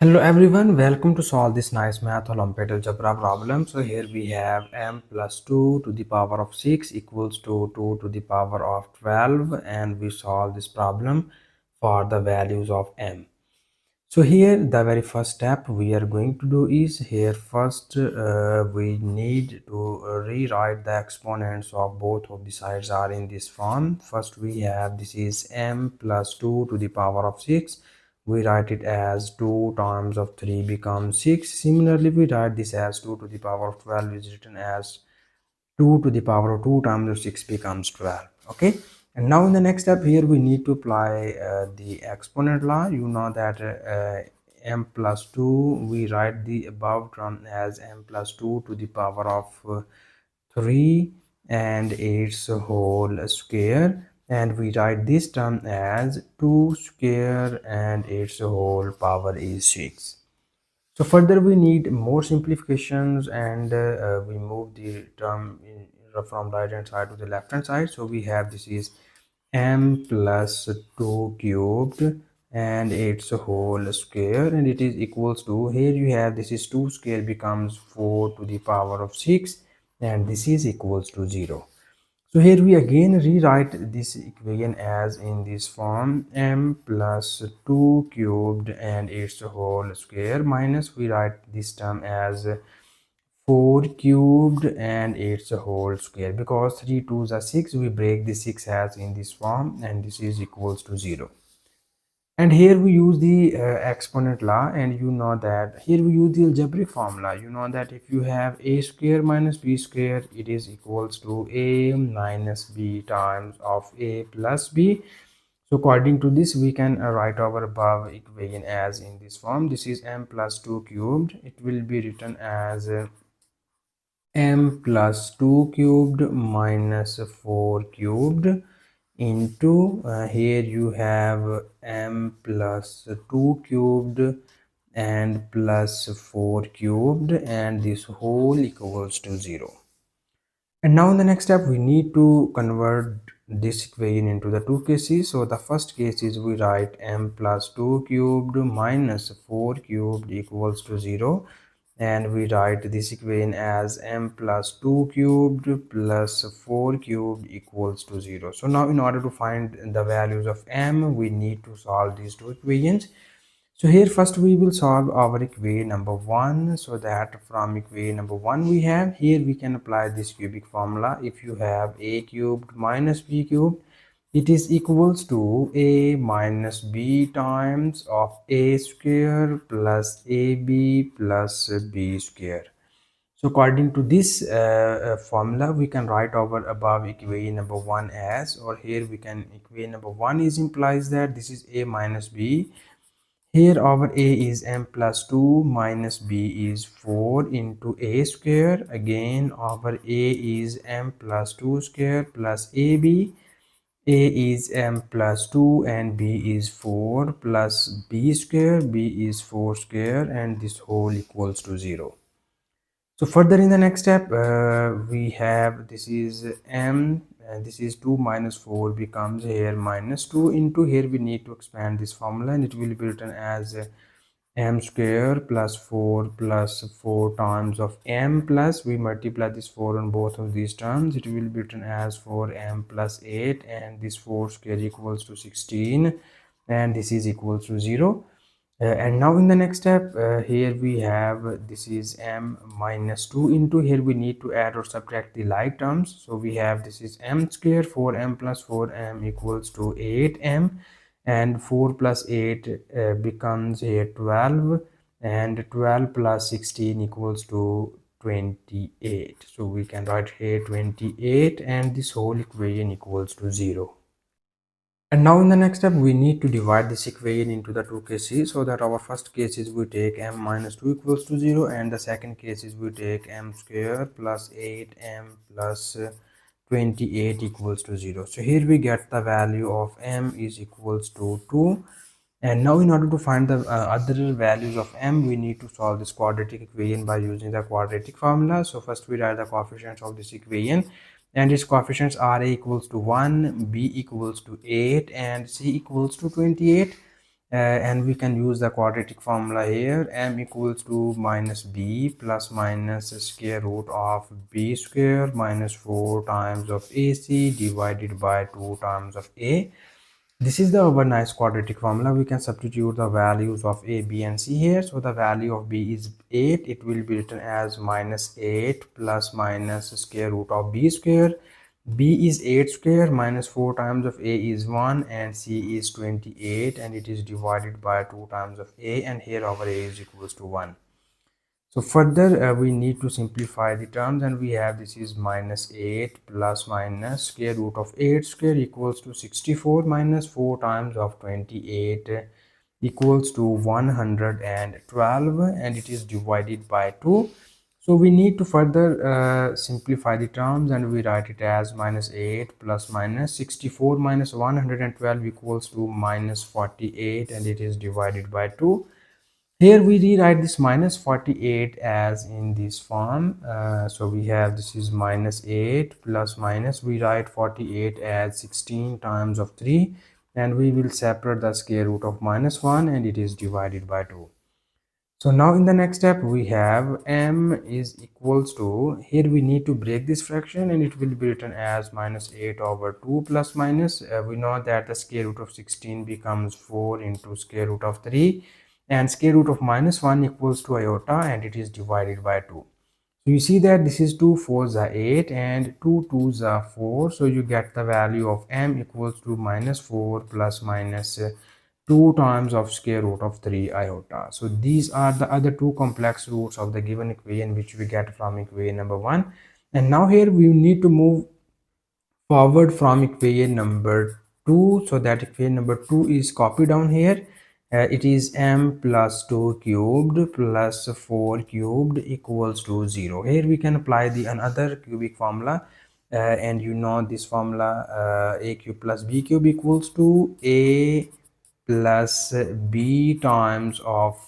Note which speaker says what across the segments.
Speaker 1: Hello everyone, welcome to solve this nice math Olympiad algebra problem. So here we have m plus 2 to the power of 6 equals to 2 to the power of 12, and we solve this problem for the values of m. So here the very first step we are going to do is here first we need to rewrite the exponents of both of the sides are in this form. First we have this is m plus 2 to the power of 6. We write it as 2 times of 3 becomes 6. Similarly we write this as 2 to the power of 12 is written as 2 to the power of 2 times of 6 becomes 12. Okay, and now in the next step here we need to apply the exponent law. You know that m plus 2, we write the above term as m plus 2 to the power of 3 and its whole square, and we write this term as 2 square and its whole power is 6. So further we need more simplifications, and we move the term from right hand side to the left hand side. So we have this is m plus 2 cubed and its whole square, and it is equals to, here you have this is 2 square becomes 4 to the power of 6, and this is equals to 0. So here we again rewrite this equation as in this form m plus 2 cubed and its whole square minus we write this term as 4 cubed and its whole square, because 3 2s are 6, we break the 6 as in this form, and this is equals to 0. And here we use the exponent law, and you know that here we use the algebraic formula. You know that if you have a square minus b square, it is equals to a minus b times of a plus b. So according to this we can write our above equation as in this form. This is m plus 2 cubed. It will be written as m plus 2 cubed minus 4 cubed into here you have m plus 2 cubed and plus 4 cubed, and this whole equals to 0. And now in the next step we need to convert this equation into the two cases. So the first case is we write m plus 2 cubed minus 4 cubed equals to 0, and we write this equation as m plus 2 cubed plus 4 cubed equals to 0. So now in order to find the values of m, we need to solve these two equations. So here first we will solve our equation number 1. So that from equation number 1 we have, here we can apply this cubic formula. If you have a cubed minus b cubed, it is equals to a minus b times of a square plus ab plus b square. So according to this formula, we can write our above equation number 1 as, or here we can equation number 1 is implies that this is a minus b. Here our a is m plus 2 minus b is 4 into a square. Again our a is m plus 2 square plus ab. A is m plus 2 and b is 4 plus b square. B is 4 square, and this whole equals to 0. So further in the next step we have this is m, and this is 2 minus 4 becomes here minus 2 into, here we need to expand this formula, and it will be written as m square plus 4 times of m plus, we multiply this 4 on both of these terms, it will be written as 4m plus 8, and this 4 square equals to 16, and this is equals to 0. And now in the next step here we have this is m minus 2 into, here we need to add or subtract the like terms. So we have this is m square, 4m plus 4m equals to 8m, and 4 plus 8 becomes here 12, and 12 plus 16 equals to 28. So we can write here 28, and this whole equation equals to 0. And now in the next step we need to divide this equation into the two cases. So that our first case is we take m minus 2 equals to 0, and the second case is we take m square plus 8m plus 28 equals to 0. So here we get the value of m is equals to 2. And now in order to find the other values of m, we need to solve this quadratic equation by using the quadratic formula. So first we write the coefficients of this equation, and its coefficients are a equals to 1, b equals to 8, and c equals to 28. and we can use the quadratic formula here. M equals to minus b plus minus square root of b square minus 4 times of ac divided by 2 times of a. This is the our nice quadratic formula. We can substitute the values of a, b and c here. So the value of b is 8. It will be written as minus 8 plus minus square root of b square. B is 8 square minus 4 times of a is 1 and c is 28, and it is divided by 2 times of a, and here our a is equals to 1. So further we need to simplify the terms, and we have this is minus 8 plus minus square root of 8 square equals to 64 minus 4 times of 28 equals to 112, and it is divided by 2. So we need to further simplify the terms, and we write it as minus 8 plus minus 64 minus 112 equals to minus 48, and it is divided by 2. Here we rewrite this minus 48 as in this form. So we have this is minus 8 plus minus, we write 48 as 16 times of 3, and we will separate the square root of minus 1, and it is divided by 2. So now in the next step we have m is equals to, here we need to break this fraction, and it will be written as minus 8 over 2 plus minus. We know that the square root of 16 becomes 4 into square root of 3, and square root of minus 1 equals to iota, and it is divided by 2. So you see that this is 2 4s are 8 and 2 2s are 4. So you get the value of m equals to minus 4 plus minus 2 times of square root of 3 iota. So these are the other two complex roots of the given equation which we get from equation number 1. And now here we need to move forward from equation number 2, so that equation number 2 is copied down here. It is m plus 2 cubed plus 4 cubed equals to 0. Here we can apply the another cubic formula, and you know this formula, a cube plus b cube equals to a plus b times of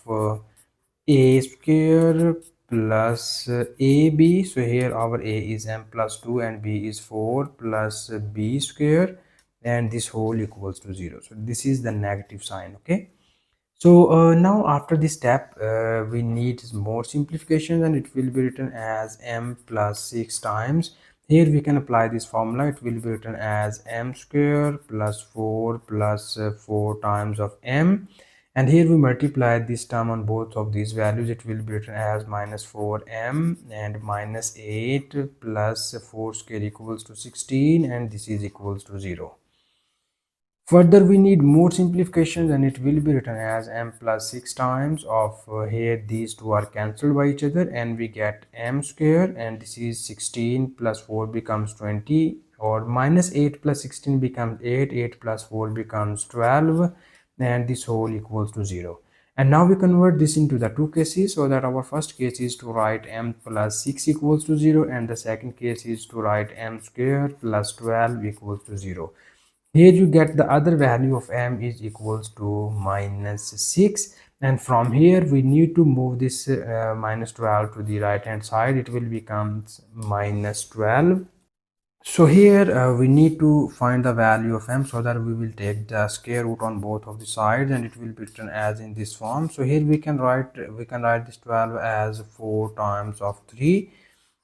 Speaker 1: a square plus ab. So here our a is m plus 2 and b is 4 plus b square, and this whole equals to 0. So this is the negative sign. Okay, so now after this step we need more simplification, and it will be written as m plus 6 times. Here we can apply this formula. It will be written as m square plus 4 plus 4 times of m, and here we multiply this term on both of these values. It will be written as minus 4m and minus 8 plus 4 square equals to 16, and this is equals to 0. Further we need more simplifications, and it will be written as m plus 6 times of here these two are cancelled by each other, and we get m square, and this is 16 plus 4 becomes 20, or minus 8 plus 16 becomes 8, 8 plus 4 becomes 12, and this whole equals to 0. And now we convert this into the two cases, so that our first case is to write m plus 6 equals to 0, and the second case is to write m square plus 12 equals to 0. Here you get the other value of m is equals to minus 6, and from here we need to move this minus 12 to the right hand side. It will become minus 12. So here we need to find the value of m, so that we will take the square root on both of the sides, and it will be written as in this form. So here we can write this 12 as 4 times of 3,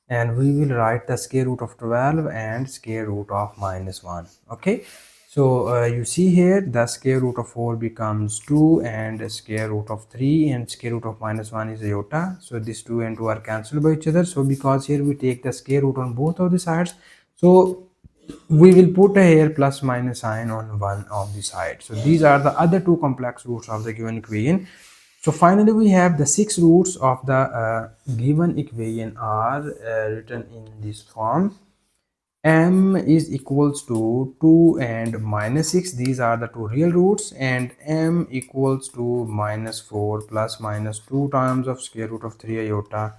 Speaker 1: and we will write the square root of 12 and square root of minus 1. Okay, so you see here the square root of 4 becomes 2, and square root of 3 and square root of minus 1 is iota. So these 2 and 2 are cancelled by each other. So because here we take the square root on both of the sides, so we will put a here plus minus sign on one of the sides. So these are the other two complex roots of the given equation. So finally we have the 6 roots of the given equation are written in this form. M is equals to 2 and minus 6. These are the two real roots, and m equals to minus 4 plus minus 2 times of square root of 3 iota.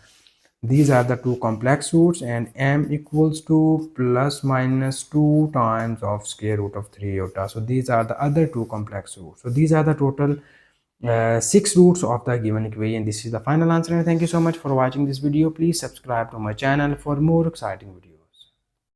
Speaker 1: These are the two complex roots, and m equals to plus minus 2 times of square root of 3 iota. So these are the other two complex roots. So these are the total 6 roots of the given equation. This is the final answer, and thank you so much for watching this video. Please subscribe to my channel for more exciting videos.